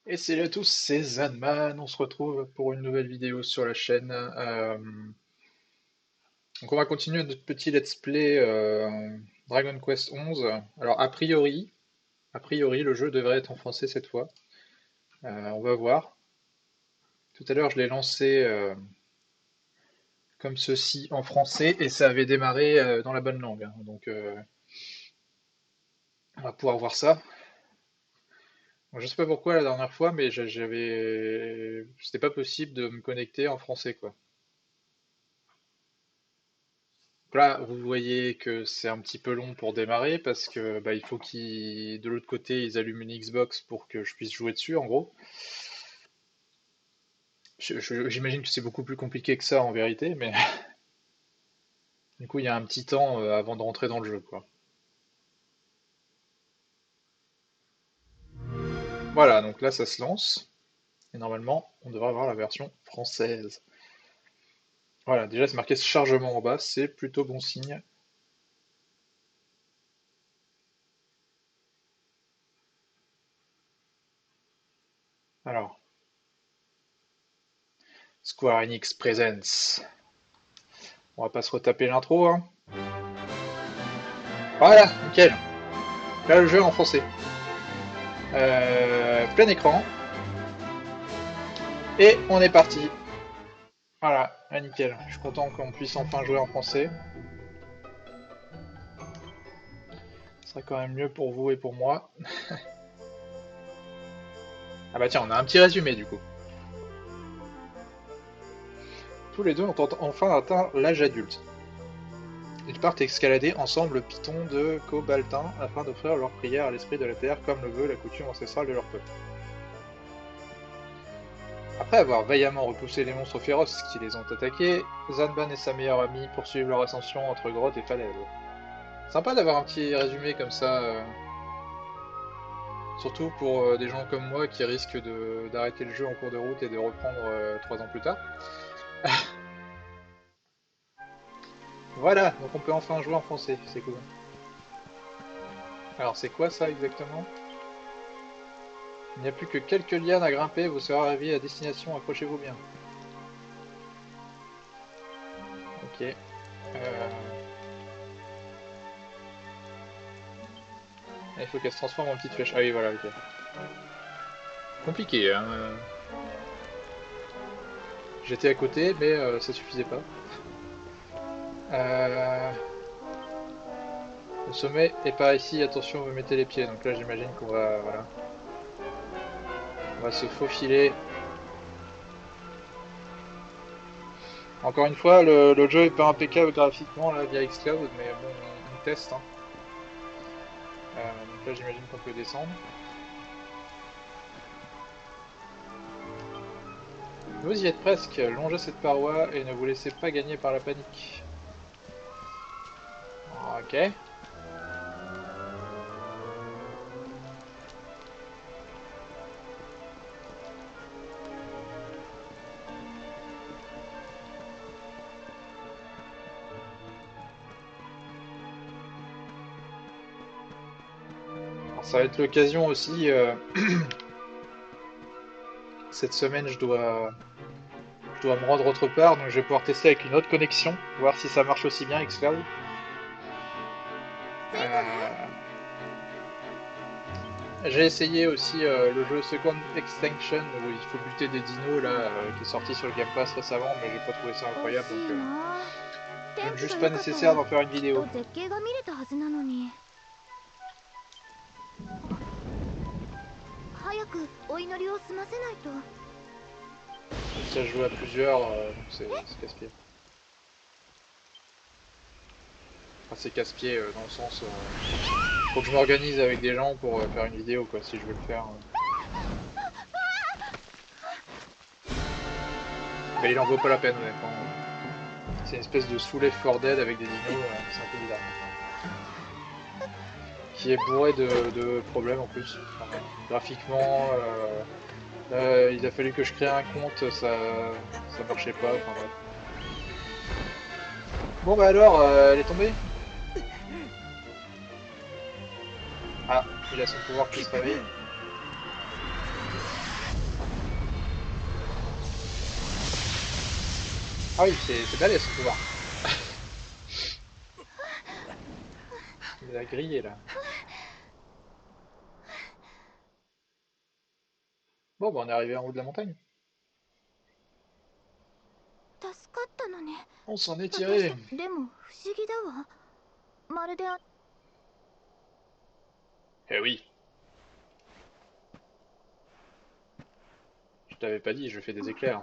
Et salut à tous, c'est Zanman, on se retrouve pour une nouvelle vidéo sur la chaîne. Donc on va continuer notre petit let's play Dragon Quest 11. Alors a priori le jeu devrait être en français cette fois. On va voir. Tout à l'heure je l'ai lancé comme ceci en français et ça avait démarré dans la bonne langue, hein. Donc on va pouvoir voir ça. Bon, je sais pas pourquoi la dernière fois, mais c'était pas possible de me connecter en français quoi. Là, vous voyez que c'est un petit peu long pour démarrer parce que bah, il faut qu'ils, de l'autre côté, ils allument une Xbox pour que je puisse jouer dessus, en gros. J'imagine que c'est beaucoup plus compliqué que ça en vérité, mais du coup, il y a un petit temps avant de rentrer dans le jeu, quoi. Voilà, donc là, ça se lance et normalement, on devrait avoir la version française. Voilà, déjà, c'est marqué chargement en bas, c'est plutôt bon signe. Alors, Square Enix Presents. On va pas se retaper l'intro, hein. Voilà, nickel. Là, le jeu est en français. Plein écran. Et on est parti. Voilà, ah, nickel. Je suis content qu'on puisse enfin jouer en français. Ce serait quand même mieux pour vous et pour moi. Ah bah tiens, on a un petit résumé du coup. Tous les deux ont enfin atteint l'âge adulte. Ils partent escalader ensemble le piton de Cobaltin afin d'offrir leur prière à l'esprit de la terre comme le veut la coutume ancestrale de leur peuple. Après avoir vaillamment repoussé les monstres féroces qui les ont attaqués, Zanban et sa meilleure amie poursuivent leur ascension entre grottes et falaises. Sympa d'avoir un petit résumé comme ça. Surtout pour des gens comme moi qui risquent d'arrêter le jeu en cours de route et de reprendre 3 ans plus tard. Voilà, donc on peut enfin jouer en français, c'est cool. Alors c'est quoi ça exactement? Il n'y a plus que quelques lianes à grimper, vous serez arrivé à destination, accrochez-vous bien. Ok. Il faut qu'elle se transforme en petite flèche. Ah oui, voilà, ok. Compliqué, hein. J'étais à côté, mais ça suffisait pas. Euh, Le sommet est par ici, attention, vous mettez les pieds. Donc là, j'imagine qu'on va, voilà, on va se faufiler. Encore une fois, le jeu est pas impeccable graphiquement là via xCloud, mais bon, on teste, hein. Donc là, j'imagine qu'on peut descendre. Vous y êtes presque, longez cette paroi et ne vous laissez pas gagner par la panique. Ok. Alors, ça va être l'occasion aussi. Cette semaine, je dois me rendre autre part, donc je vais pouvoir tester avec une autre connexion, voir si ça marche aussi bien xCloud. Euh, J'ai essayé aussi le jeu Second Extinction où il faut buter des dinos là, qui est sorti sur le Game Pass récemment, mais j'ai pas trouvé ça incroyable donc je ne juge pas nécessaire d'en faire une vidéo. 早くお祈りを済ませないと。Ça se joue à plusieurs, donc c'est casse-pied. Enfin, c'est casse-pied dans le sens. Faut que je m'organise avec des gens pour faire une vidéo quoi, si je veux le faire. Mais il en vaut pas la peine honnêtement. C'est une espèce de Soul Left 4 Dead avec des dinos, c'est un peu bizarre. Qui est bourré de problèmes en plus. Enfin, graphiquement, il a fallu que je crée un compte, ça marchait pas, enfin bref. Bon bah alors, elle est tombée? Ah, il a son pouvoir qui se réveille. Ah oui, c'est balèze son pouvoir. Il les a grillés là. Bon, bah on est arrivé en haut de la montagne. 助かったのね。 On s'en est 私 tiré. でも不思議だわ。まるでEh oui, je t'avais pas dit, je fais des éclairs.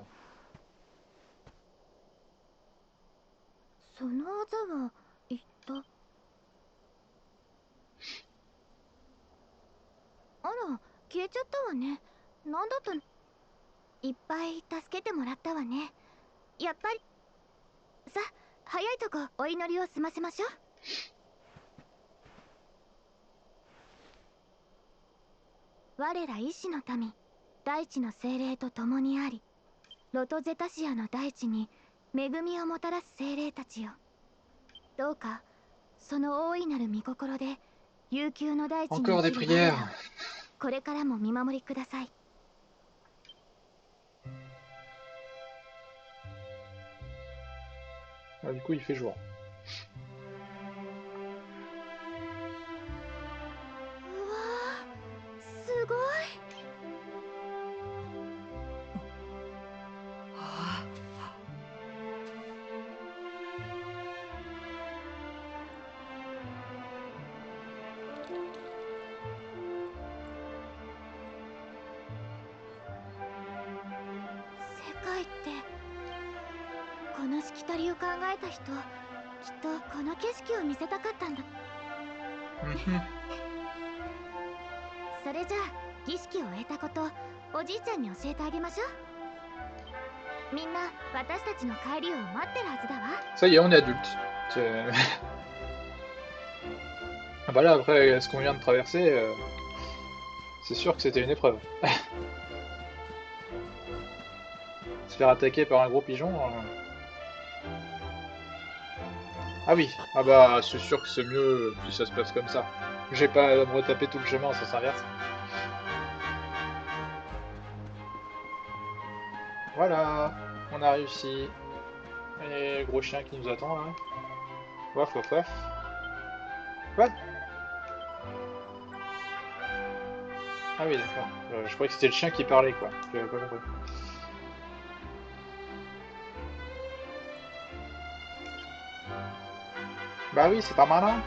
その技は言った。あら、消えちゃったわね。なんだったの。いっぱい助けてもらったわね。やっぱり。さ、早いとこお祈りを済ませましょう。我ら医師の民、大地の精霊と共にあり、ロトゼタシアの大地に恵みをもたらす精霊たちよ。どうかその大いなる御心で悠久の大地に Encore 生 des きる我ら prières. をこれからも見守りください。 Ah, du coup, il fait jour. うわー、すごい。世界ってこのしきたりを考えた人、きっとこの景色を見せたかったんだ。 Mhm. それじゃあ儀式を終えたことおじいちゃんに教えてあげましょう。みんな私たちの帰りを待ってるはずだわ。 Ça y est, on est adulte. Ah bah là, après ce qu'on vient de traverser, c'est sûr que c'était une épreuve. Se faire attaquer par un gros pigeon. Ah oui, ah bah c'est sûr que c'est mieux si ça se passe comme ça. J'ai pas à me retaper tout le chemin en sens inverse. Voilà, on a réussi. Et gros chien qui nous attend là. Waf waf waf. What? Ah oui d'accord. Je croyais que c'était le chien qui parlait quoi. J'avais pas compris. Bah oui, c'est pas malin.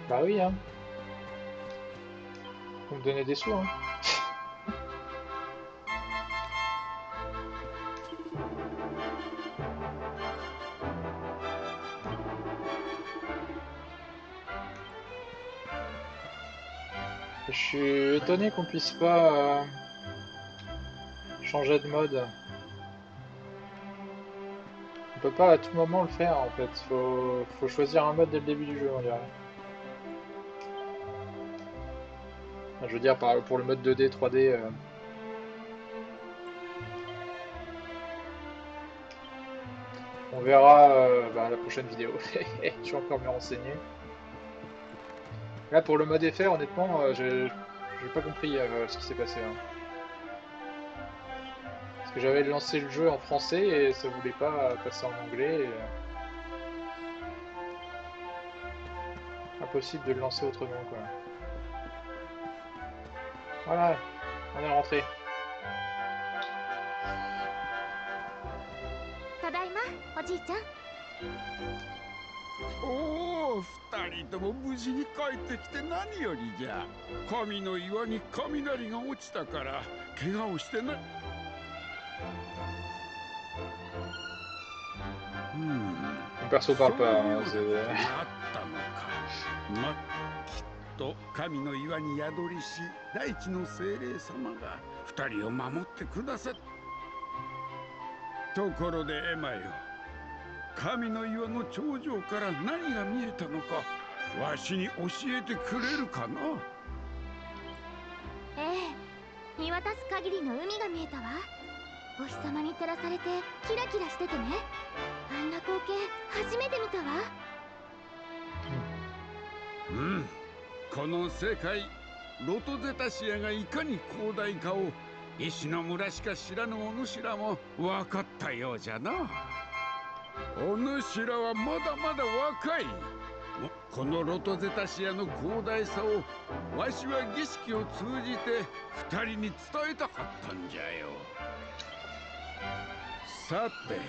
Bah oui hein. Faut me donner des sous hein. Je suis étonné qu'on puisse pas changer de mode. On peut pas à tout moment le faire en fait. Faut choisir un mode dès le début du jeu on dirait. Enfin, je veux dire pour le mode 2D, 3D. On verra bah, la prochaine vidéo. Je suis encore mieux renseigné. Là pour le mode FR honnêtement j'ai pas compris ce qui s'est passé hein. Parce que j'avais lancé le jeu en français et ça voulait pas passer en anglais. Impossible de le lancer autrement quoi. Voilà, on est rentré. ただいまおじいちゃん。おお、二人とも無事に帰ってきて何よりじゃ。神の岩に雷が落ちたから怪我をしてない。Mon perso そう parle いう pas よう hein, なことがあったのか。きっと神の岩に宿りし大地の精霊様が二人を守ってくださった。ところでエマよ、神の岩の頂上から何が見えたのかわしに教えてくれるかな。ええ、見渡す限りの海が見えたわ。お日様に照らされてキラキラしててね。あんな光景初めて見たわ。この世界ロトゼタシアがいかに広大かを石の村しか知らぬお主らも分かったようじゃな。お主らはまだまだ若い。このロトゼタシアの広大さをわしは儀式を通じて二人に伝えたかったんじゃよ。さて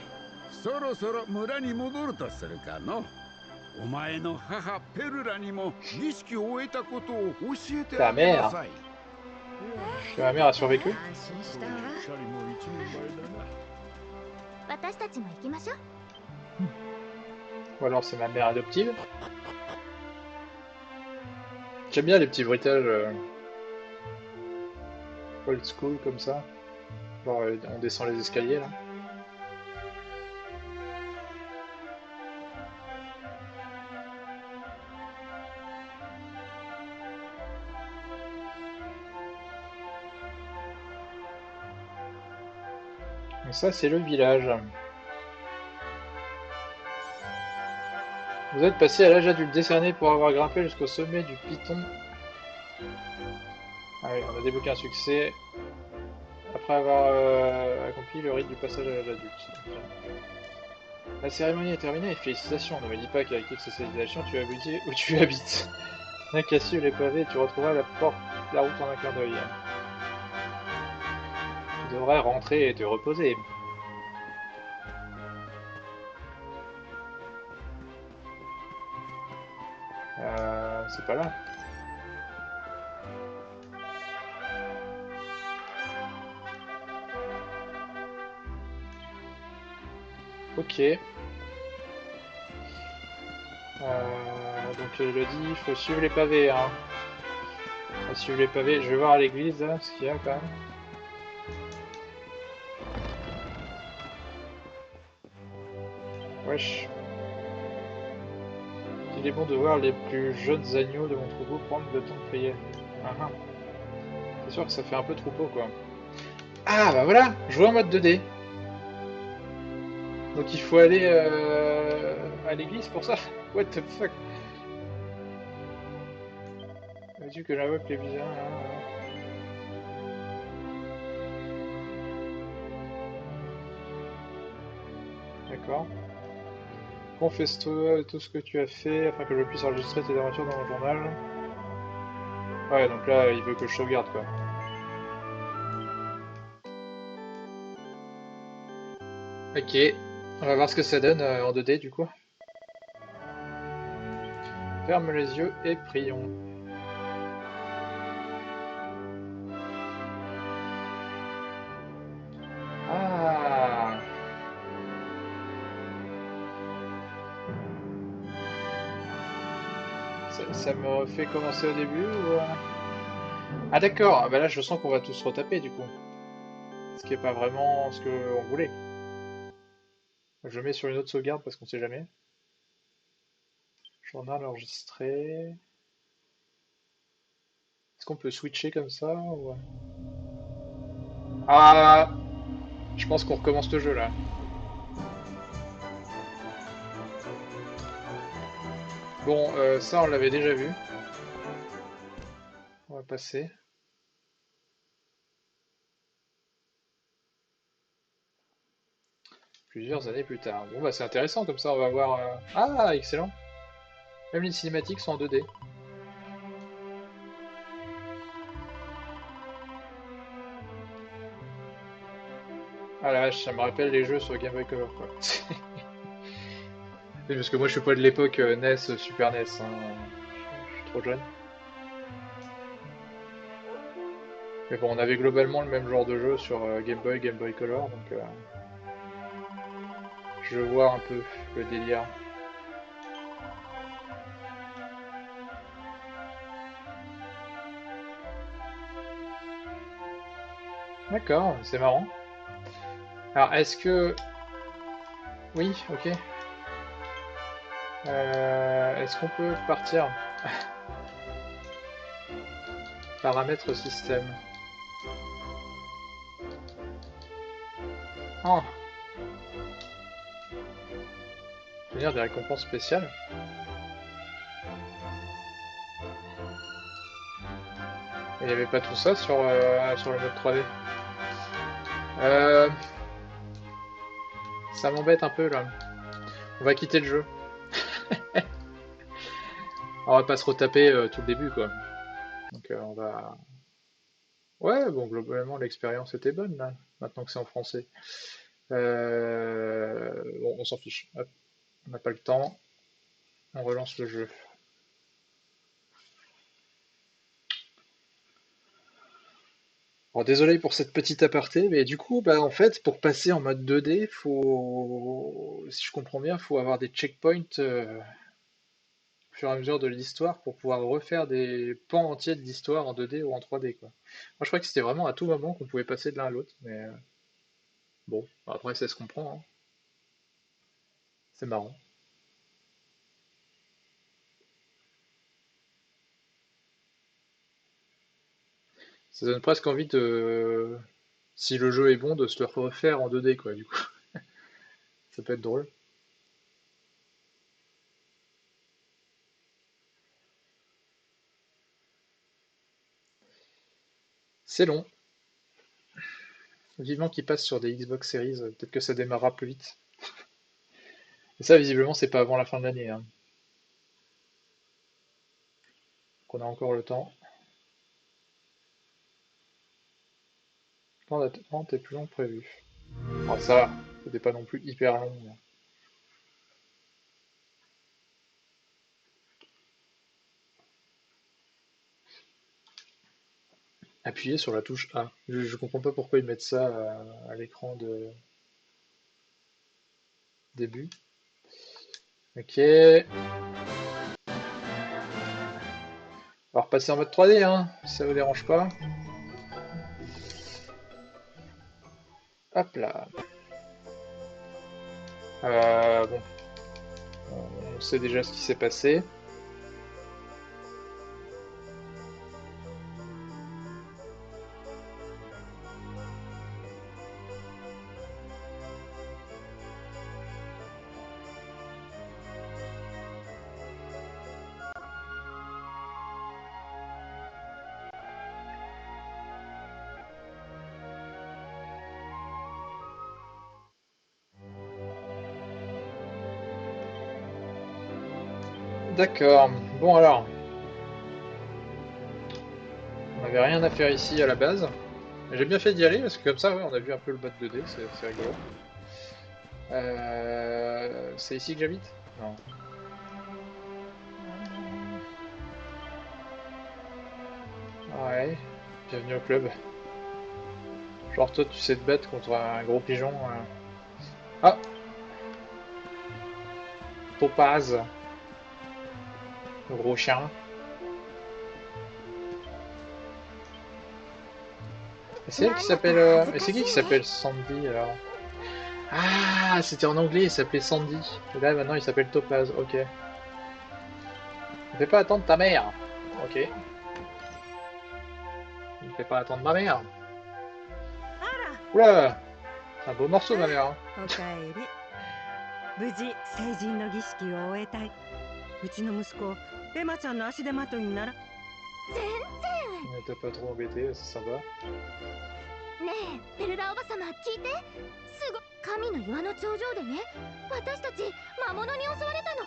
そろそろ村に戻るとするかの。お前の母ペルラにも儀式を終えたことを教えてあげなさい。Ma mère a survécu? 安心したわ。私たちも行きましょう。Ou alors c'est ma mère adoptive? J'aime bien les petits bruitages old school comme ça. Genre on descend les escaliers là. Donc ça c'est le village. Vous êtes passé à l'âge adulte, décerné pour avoir grimpé jusqu'au sommet du Piton. Ah oui, on a débloqué un succès après avoir accompli le rite du passage à l'âge adulte. Okay. La cérémonie est terminée, félicitations. Ne me dis pas qu'avec toute socialisation, tu as abouti où tu habites. N'a qu'à suivre les pavés et tu retrouveras la route en un clin d'œil. Tu devrais rentrer et te reposer. C'est pas là. Ok. Donc il dit, il faut suivre les pavés. Hein. On va suivre les pavés. Je vais voir à l'église ce qu'il y a quand même. Wesh. Il est bon de voir les plus jeunes agneaux de mon troupeau prendre le temps de prier. C'est sûr que ça fait un peu troupeau quoi. Ah bah voilà, jouer en mode 2D. Donc il faut aller à l'église pour ça. What the fuck. Veux-tu que j'invoque les visages? D'accord. Confesse-toi tout ce que tu as fait afin que je puisse enregistrer tes aventures dans mon journal. Ouais, donc là, il veut que je sauvegarde quoi. Ok, on va voir ce que ça donne en 2D du coup. Ferme les yeux et prions. Ah! Ça me refait commencer au début ou... Ah d'accord, ah, bah là je sens qu'on va tous retaper du coup. Ce qui est pas vraiment ce qu'on voulait. Je mets sur une autre sauvegarde parce qu'on sait jamais. Journal enregistré. Est-ce qu'on peut switcher comme ça ou... Ah! Je pense qu'on recommence le jeu là. Bon, ça on l'avait déjà vu. On va passer. Plusieurs années plus tard. Bon bah c'est intéressant comme ça on va voir... Ah excellent. Même les cinématiques sont en 2D. Ah la vache, ça me rappelle les jeux sur Game Boy Color quoi. Oui, parce que moi je suis pas de l'époque NES, Super NES, hein. Je suis trop jeune. Mais bon, on avait globalement le même genre de jeu sur Game Boy, Game Boy Color, donc je vois un peu le délire. D'accord, c'est marrant. Alors, est-ce que... Oui, ok. Est-ce qu'on peut partir? Paramètres système. Oh! Obtenir des récompenses spéciales. Il n'y avait pas tout ça sur le mode 3D. Euh, Ça m'embête un peu là. On va quitter le jeu. On va pas se retaper tout le début quoi. Donc on va. Ouais, bon, globalement l'expérience était bonne là, maintenant que c'est en français. Bon, on s'en fiche. Hop, on n'a pas le temps. On relance le jeu. Alors, désolé pour cette petite aparté, mais du coup, bah, en fait, pour passer en mode 2D, si je comprends bien, faut avoir des checkpoints au fur et à mesure de l'histoire pour pouvoir refaire des pans entiers de l'histoire en 2D ou en 3D, quoi. Moi, je crois que c'était vraiment à tout moment qu'on pouvait passer de l'un à l'autre, mais bon, après, ça se comprend, hein. C'est marrant. Ça donne presque envie de, si le jeu est bon, de se le refaire en 2D, quoi, du coup. Ça peut être drôle. C'est long. Vivement qu'il passe sur des Xbox Series, peut-être que ça démarrera plus vite. Et ça, visiblement, c'est pas avant la fin de l'année, hein. Donc on a encore le temps. Le temps d'attente est plus long que prévu. Ah, ça va, c'était pas non plus hyper long. Appuyez sur la touche A. Je comprends pas pourquoi ils mettent ça à l'écran de début. Ok. Alors passer en mode 3D, hein, si ça vous dérange pas. Hop là. Bon, on sait déjà ce qui s'est passé. D'accord. Bon alors, on n'avait rien à faire ici à la base. J'ai bien fait d'y aller parce que comme ça, ouais, on a vu un peu le mode 2D, c'est rigolo. C'est ici que j'habite? Non. Ouais. Bienvenue au club. Genre toi, tu sais te battre contre un gros pigeon. Ah! Topaz, le gros chien. Et c'est elle qui なんだか s'appelle. 恥ず Et か c'est し qui い s'appelle ね。 Sandy alors? Ah, c'était en anglais, il s'appelait Sandy. Et là maintenant il s'appelle Topaz, ok. Ne fais pas attendre ta mère. Ok. Ne fais pas attendre ma mère. あ Oula! C'est un beau morceau ma mère, hein. ら、おかえり。無事成人の儀式を終えたい。うちの息子エマちゃんの足手まといになら。全 Ne t'a pas trop embêté, c'est sympa. 然。ねえ、ペルラおばさま聞いて。すご神の岩の頂上でね、私たち魔物に襲われたの。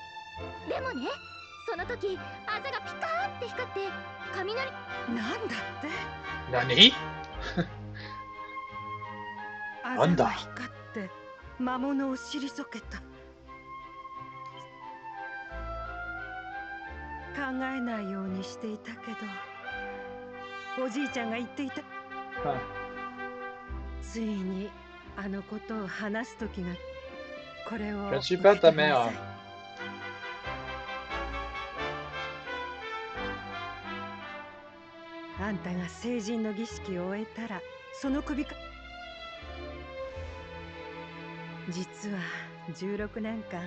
でもね、その時あざがピカーって光って雷。なんだって。 Nani? あざなんだが光って魔物を退けた。考えないようにしていたけど、おじいちゃんが言っていた。 Ah. ついにあのことを話す時が。これを Je ne suis pas ta 受け取りな mère. さい。あんたが成人の儀式を終えたらその首か。実は16年間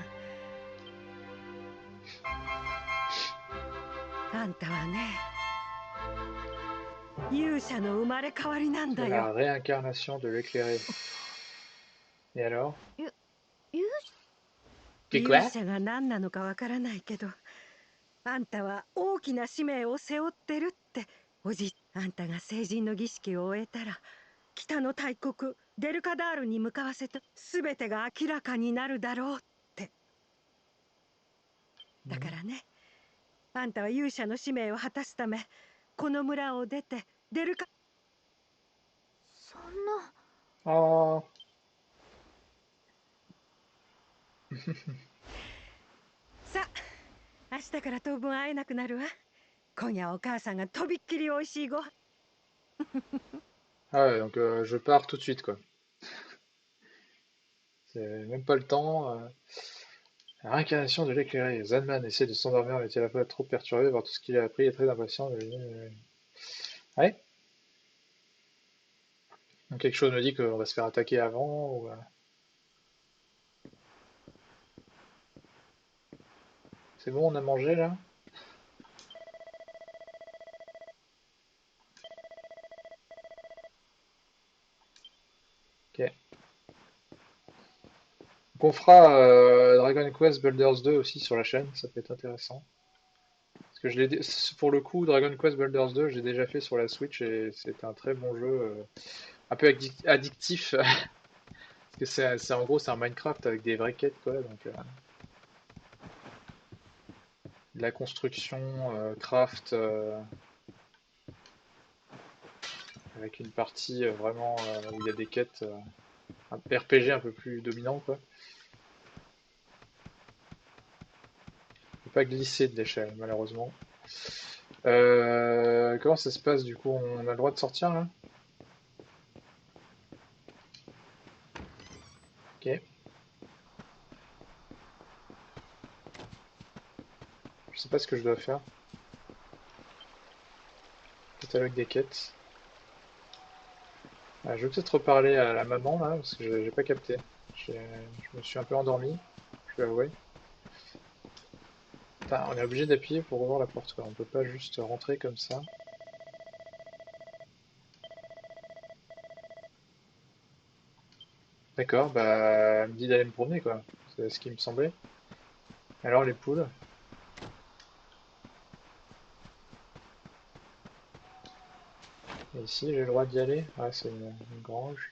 あんたはね、勇者の生まれ変わりなんだ C'est よ。 la réincarnation de l'éclairé. Et alors? 勇 Que 勇 quoi? 者が何なのかわからないけど、あんたは大きな使命を背負ってるっておじい、あんたが成人の儀式を終えたら、北の大国デルカダールに向かわせて全てが明らかになるだろうって。だからね、あんたは勇者の使命を果たすためこの村を出てデルカ。そんな。あさあ、明日から当分会えなくなるわ。今夜お母さんがとびっきりおいしいご飯。ah ouais, donc je pars tout de suite, quoi. C'est même pas le temps. La réincarnation de l'éclairé. Zanman essaie de s'endormir, mais est à la fois trop perturbé par tout ce qu'il a appris et très impatient. Ouais. Donc quelque chose me dit qu'on va se faire attaquer avant. Ou, C'est bon, on a mangé là? Ok. Donc on fera Dragon Quest Builders 2 aussi sur la chaîne, ça peut être intéressant. Parce que pour le coup, Dragon Quest Builders 2, j'ai déjà fait sur la Switch et c'est un très bon jeu, un peu addictif. Parce que en gros, c'est un Minecraft avec des vraies quêtes, quoi. Donc, de la construction, craft, avec une partie vraiment où il y a des quêtes, un RPG un peu plus dominant, quoi. On peut pas glisser de l'échelle, malheureusement. Comment ça se passe du coup? On a le droit de sortir là? Ok. Je sais pas ce que je dois faire. Catalogue des quêtes. Ah, je vais peut-être reparler à la maman là, parce que j'ai pas capté. Je me suis un peu endormi, je vais avouer. Putain, on est obligé d'appuyer pour ouvrir la porte, quoi. On peut pas juste rentrer comme ça. D'accord, bah, elle me dit d'aller me promener, quoi. C'est ce qui me semblait. Alors, les poules. Et ici, j'ai le droit d'y aller? Ouais, c'est une grange.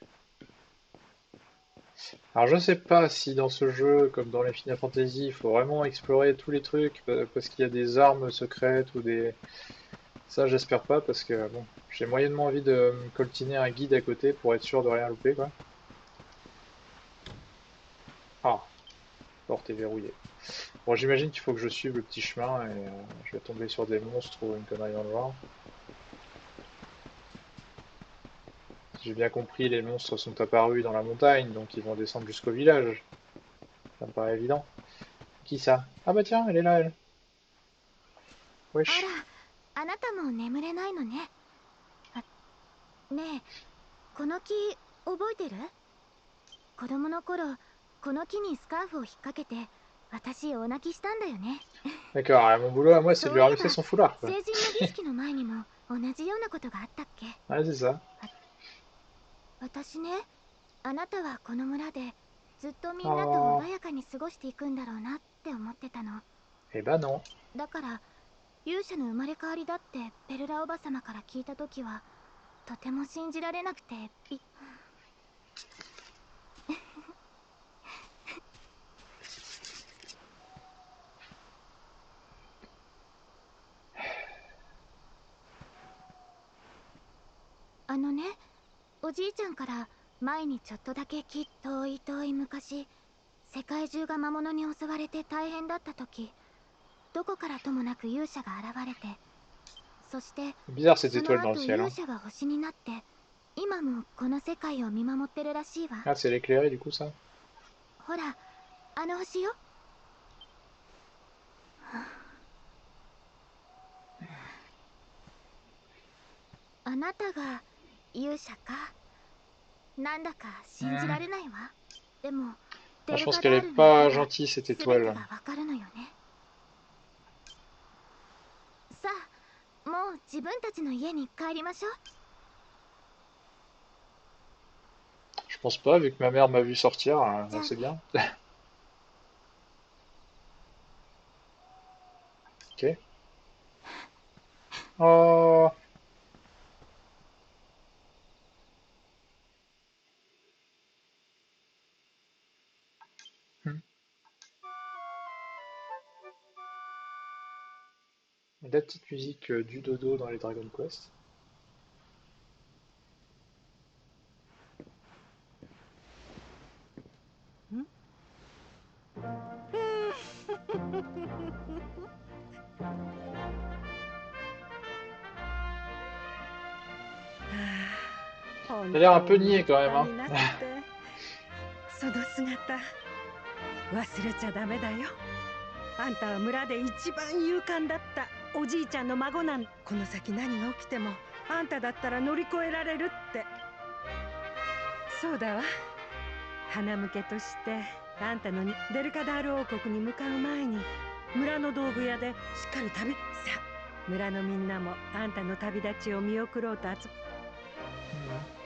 Alors, je sais pas si dans ce jeu, comme dans les Final Fantasy, il faut vraiment explorer tous les trucs, parce qu'il y a des armes secrètes ou des... Ça, j'espère pas, parce que, bon, j'ai moyennement envie de me coltiner un guide à côté pour être sûr de rien louper, quoi. Ah, porte est verrouillée. Bon, j'imagine qu'il faut que je suive le petit chemin et je vais tomber sur des monstres ou une connerie dans le genre. Si j'ai bien compris, les monstres sont apparus dans la montagne, donc ils vont descendre jusqu'au village. Ça me paraît évident. Qui ça? Ah bah tiens, elle est là, elle. あ Wesh. ら、あなたも眠れないのね。あ、ねえ、この木覚えてる？子供の頃、この木にスカーフを引っ掛けて私大泣きしたんだよね。D'accord, mon boulot à moi, c'est de そ lui ういえ ramasser ば son foulard, quoi. 成人の儀式の前にも同じようなことがあったっけ？ Ouais, c'est ça. 私ね、あなたはこの村でずっとみんなとOh, 穏やかに過ごしていくんだろうなって思ってたの。eh ben non. だから勇者の生まれ変わりだってペルラおばさまから聞いた時はとても信じられなくてあのね、おじいちゃんから前にちょっとだけ遠い遠い昔、世界中が魔物に襲われて大変だった時、どこからともなく勇者が現れて、そしてBizarre cette その étoile dans le 後 ciel, 勇 hein. 者が星になって今もこの世界を見守ってるらしいわ。 Ah, c'est l'éclairé du coup, ça? ほら、あの星よ。あなたが勇者か。なんだか信じ Hmm. られないわ。でも Ah, デ je ル pense カ qu'elle ダー est ルに行 pas けば gentille, cette 全て étoile. がわかるのよね。さあ、もう自分たちの家に帰りましょう。 Je pense pas, vu que ma mère m'a vu sortir, じゃあ c'est ね。 bien. Ok. Oh. la petite musique du dodo dans les Dragon Quest. T'as l'air un peu niais quand même, hein. その姿忘れちゃダメだよ。あんたは村で一番勇敢だったおじいちゃんの孫なん。この先何が起きてもあんただったら乗り越えられるって。そうだわ。花向けとしてあんたのデルカダール王国に向かう前に村の道具屋でしっかり旅。さあ村のみんなもあんたの旅立ちを見送ろうと集ま。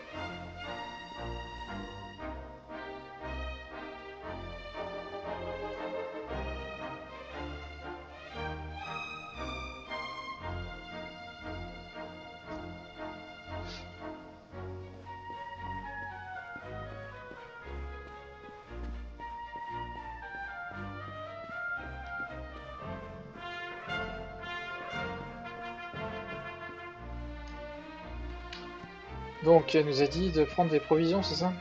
Donc, elle nous a dit de prendre des provisions, c'est ça?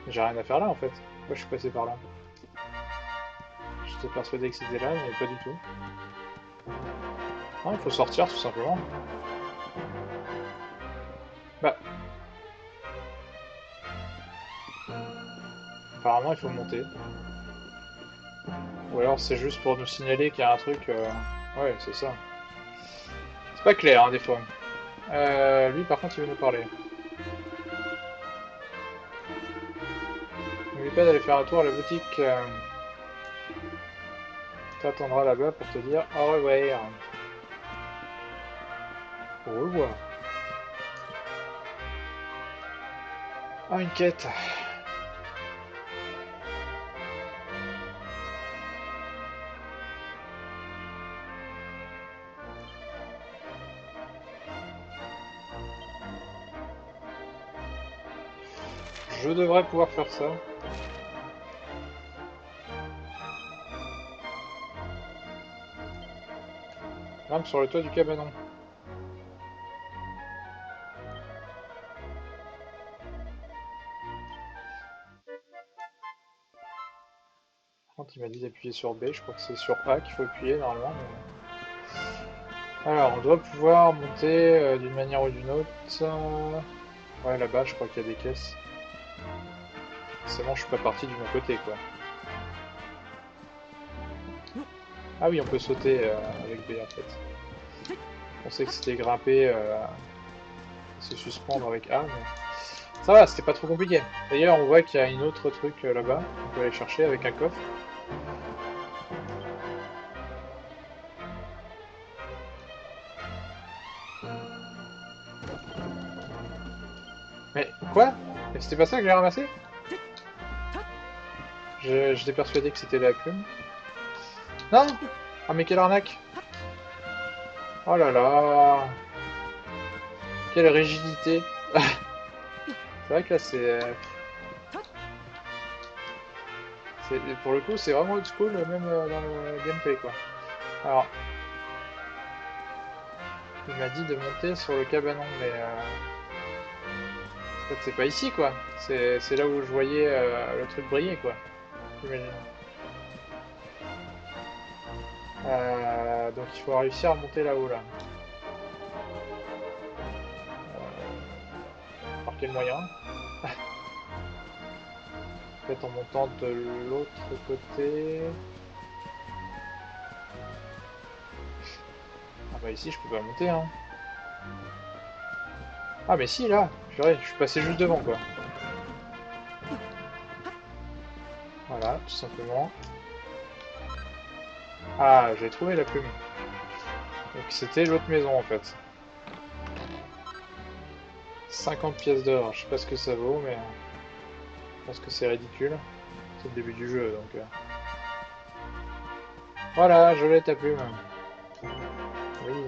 J'ai rien à faire là en fait. Pourquoi je suis passé par là? J'étais persuadé que c'était là, mais pas du tout. Non, il faut sortir tout simplement. Bah. Apparemment, il faut monter. Ou alors c'est juste pour nous signaler qu'il y a un truc... Ouais, c'est ça. C'est pas clair, hein, des fois. Lui, par contre, il veut nous parler. N'oublie pas d'aller faire un tour à la boutique. T'attendras là-bas pour te dire au revoir. Au revoir. Ah, une quête. Je devrais pouvoir faire ça. Grimpe sur le toit du cabanon. Par contre, il m'a dit d'appuyer sur B. Je crois que c'est sur A qu'il faut appuyer normalement. Mais... Alors, on doit pouvoir monter d'une manière ou d'une autre. Ouais, là-bas, je crois qu'il y a des caisses. C'est bon, je suis pas parti du bon côté, quoi. Ah oui, on peut sauter avec B en fait. Je pensais que c'était grimper et se suspendre avec A, mais ça va, c'était pas trop compliqué. D'ailleurs, on voit qu'il y a une autre truc là-bas, on peut aller chercher avec un coffre. Mais quoi? Mais c'était pas ça que j'ai ramassé? J'étais persuadé que c'était la plume. Non! Ah mais quelle arnaque! Oh là là! Quelle rigidité! C'est vrai que là c'est... Pour le coup c'est vraiment old school même dans le gameplay quoi. Alors... Il m'a dit de monter sur le cabanon mais... En fait c'est pas ici quoi. C'est là où je voyais le truc briller quoi. J'imagine. Donc il faut réussir à monter là-haut là. Par quel moyen? Peut-être en montant de l'autre côté. Ah bah ici je peux pas monter hein. Ah mais si là, purée, je suis passé juste devant quoi. Voilà, tout simplement. Ah, j'ai trouvé la plume. Donc c'était l'autre maison en fait. 50 pièces d'or, je sais pas ce que ça vaut mais... Je pense que c'est ridicule. C'est le début du jeu donc... Voilà, je l'ai ta plume. Oui.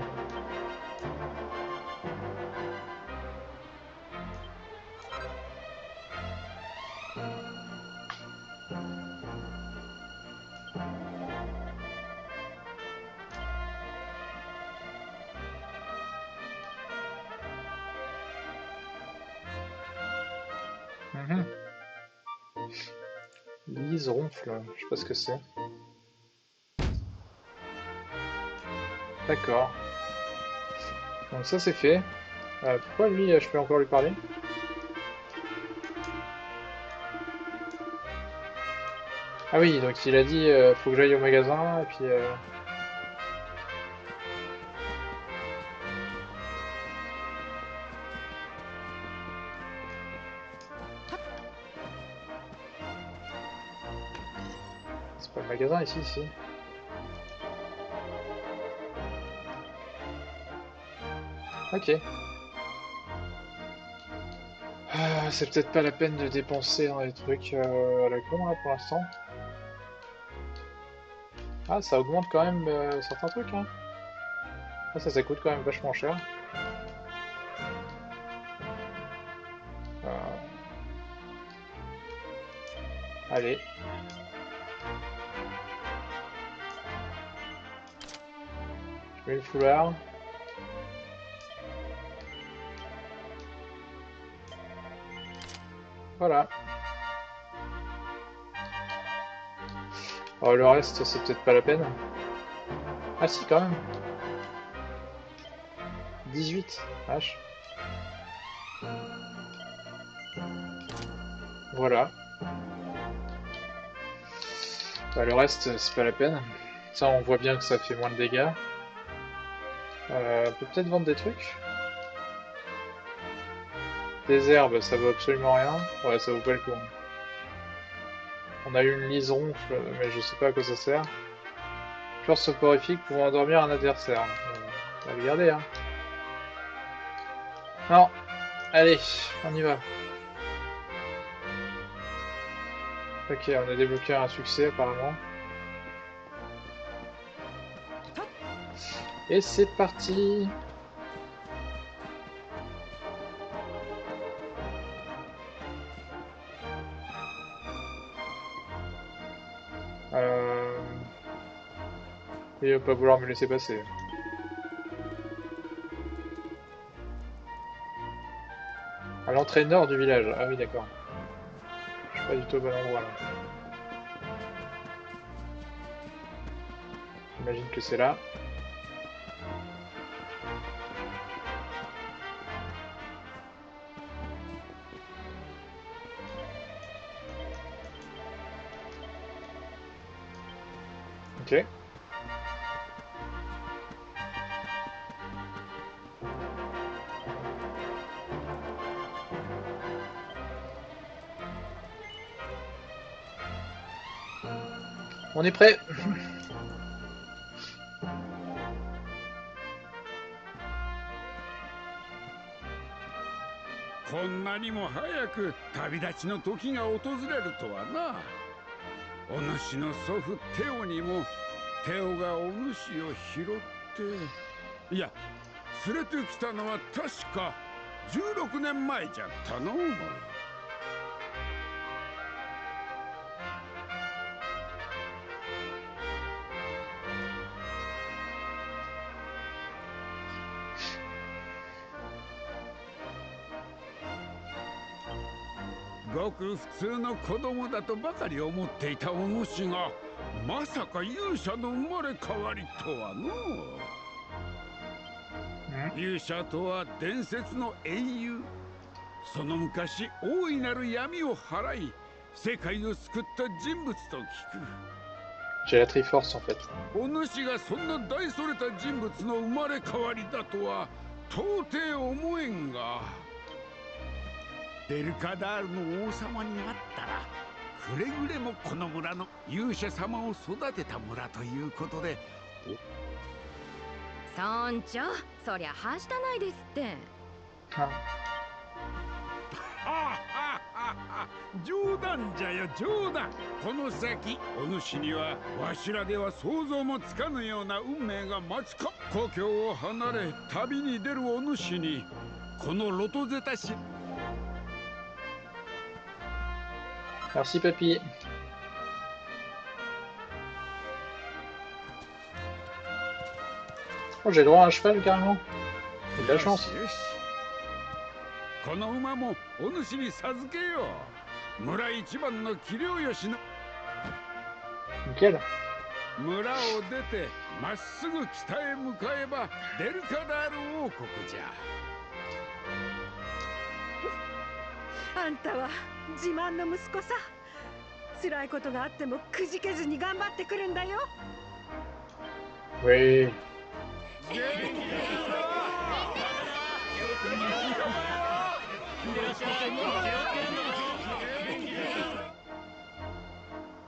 Mhm. Lise ronfle, je sais pas ce que c'est. D'accord. Donc ça c'est fait. Pourquoi lui, je peux encore lui parler? Ah oui, donc il a dit faut que j'aille au magasin et puis c'est pas le magasin ici, si. Ok. Ah, c'est peut-être pas la peine de dépenser dans les trucs à la con là pour l'instant. Ah, ça augmente quand même certains trucs, hein. Ah, ça coûte quand même vachement cher. Euh, Allez. Je mets le foulard. Voilà. Alors, le reste, c'est peut-être pas la peine. Ah si, quand même. 18. H. Voilà. Bah, le reste, c'est pas la peine. Ça, on voit bien que ça fait moins de dégâts. On peut peut-être vendre des trucs. Des herbes, ça vaut absolument rien. Ouais, ça vaut pas le coup. On a eu une lise ronfle, mais je sais pas à quoi ça sert. Fleur soporifique pouvant endormir un adversaire. On va le garder, hein. Non. Allez, on y va. Ok, on a débloqué un succès apparemment. Et c'est parti. Il va pas vouloir me laisser passer. À l'entrée nord du village. Ah oui, d'accord. Je suis pas du tout au bon endroit là. J'imagine que c'est là. Ok. On est prêt.こんなにも早く旅立ちの時が訪れるとはな。お主の祖父テオにもテオがお主を拾っていや連れてきたのは確か16年前じゃったの。ごく普通の子供だとばかり思っていたお主がまさか勇者の生まれ変わりとはの。勇者とは伝説の英雄。その昔大いなる闇を払い世界を救った人物と聞く。J'ai la Triforce en fait. お主がそんな大それた人物の生まれ変わりだとは到底思えんが。デルカダールの王様に会ったらくれぐれもこの村の勇者様を育てた村ということで。村長、そりゃはしたないですって。冗談じゃよ冗談。この先お主にはわしらでは想像もつかぬような運命が待つか。故郷を離れ旅に出るお主にこのロトゼタ市。Merci papy. Oh, j'ai le droit à un cheval carrément. C'est de la chance. この馬もお主に授けよう。村一番の器量よしの Nickel. 村を出てまっすぐ北へ向かえばデルカダール王国じゃ。あんたは自慢の息子さ。辛いことがあってもくじけずに頑張ってくるんだよ。 Oui.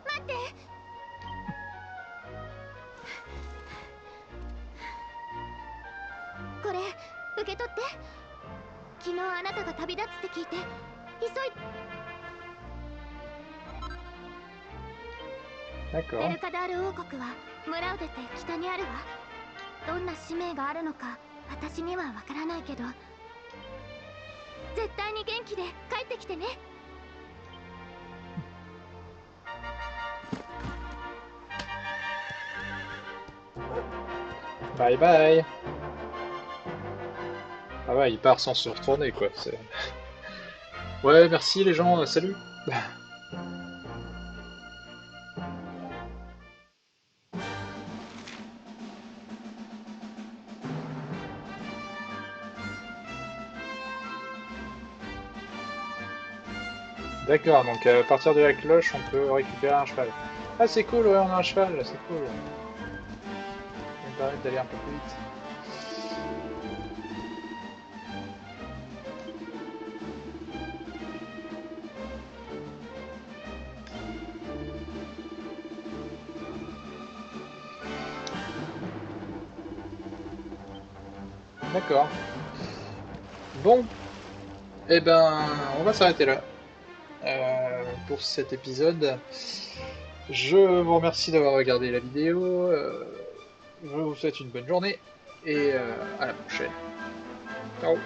待って。これ受け取って。昨日あなたが旅立つって聞いて急い。デ D'accord. ルカダール王国は村を出て北にあるわ。どんな使命があるのか私にはわからないけど、絶対に元気で帰ってきてね。Bye bye. Ah ouais, il part sans se retourner quoi. Ouais, merci les gens, salut. D'accord, donc à partir de la cloche, on peut récupérer un cheval. Ah, c'est cool, ouais, on a un cheval, c'est cool. Ça me permet d'aller un peu plus vite. D'accord. Bon, eh ben, on va s'arrêter là pour cet épisode. Je vous remercie d'avoir regardé la vidéo. Je vous souhaite une bonne journée et à la prochaine. Ciao.